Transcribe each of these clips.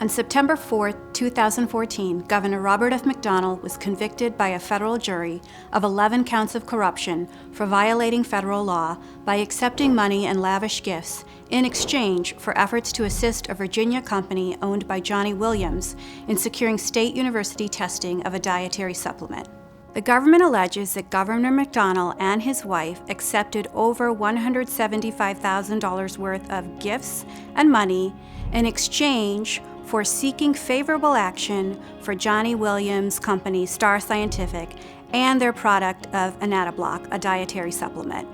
On September 4, 2014, Governor Robert F. McDonnell was convicted by a federal jury of 11 counts of corruption for violating federal law by accepting money and lavish gifts in exchange for efforts to assist a Virginia company owned by Johnny Williams in securing state university testing of a dietary supplement. The government alleges that Governor McDonnell and his wife accepted over $175,000 worth of gifts and money in exchange for seeking favorable action for Johnny Williams' company, Star Scientific, and their product of Anatablock, a dietary supplement.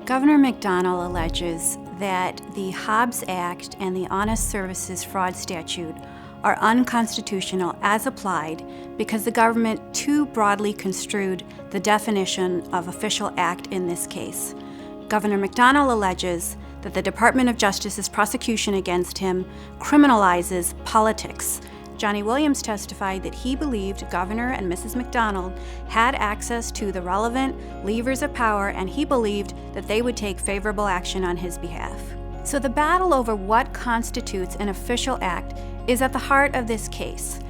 Governor McDonnell alleges that the Hobbs Act and the Honest Services Fraud Statute are unconstitutional as applied because the government too broadly construed the definition of official act in this case. Governor McDonnell alleges that the Department of Justice's prosecution against him criminalizes politics. Johnny Williams testified that he believed Governor and Mrs. McDonnell had access to the relevant levers of power, and he believed that they would take favorable action on his behalf. So the battle over what constitutes an official act is at the heart of this case.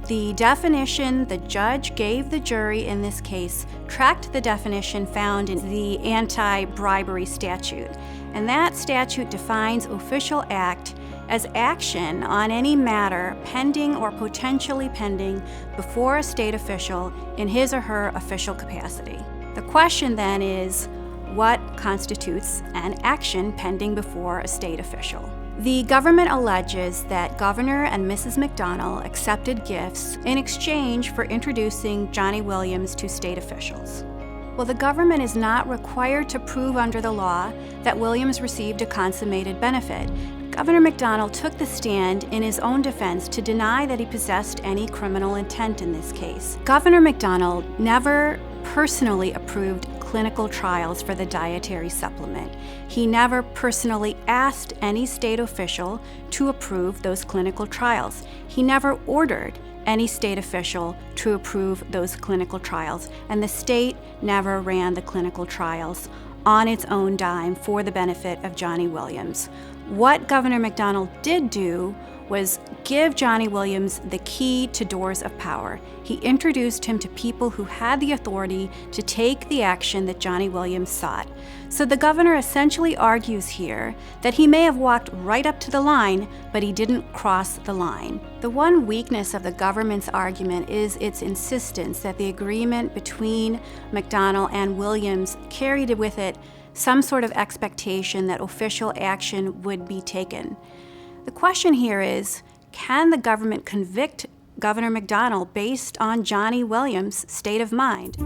The definition the judge gave the jury in this case tracked the definition found in the anti-bribery statute. And that statute defines official act as action on any matter pending or potentially pending before a state official in his or her official capacity. The question then is, what constitutes an action pending before a state official? The government alleges that Governor and Mrs. McDonnell accepted gifts in exchange for introducing Johnny Williams to state officials. Well, the government is not required to prove under the law that Williams received a consummated benefit. Governor McDonnell took the stand in his own defense to deny that he possessed any criminal intent in this case. Governor McDonnell never personally approved clinical trials for the dietary supplement. He never personally asked any state official to approve those clinical trials. He never ordered any state official to approve those clinical trials, and the state never ran the clinical trials on its own dime for the benefit of Johnny Williams. What Governor McDonnell did do was give Johnny Williams the key to doors of power. He introduced him to people who had the authority to take the action that Johnny Williams sought. So the governor essentially argues here that he may have walked right up to the line, but he didn't cross the line. The one weakness of the government's argument is its insistence that the agreement between McDonnell and Williams carried with it some sort of expectation that official action would be taken. The question here is, can the government convict Governor McDonnell based on Johnny Williams' state of mind?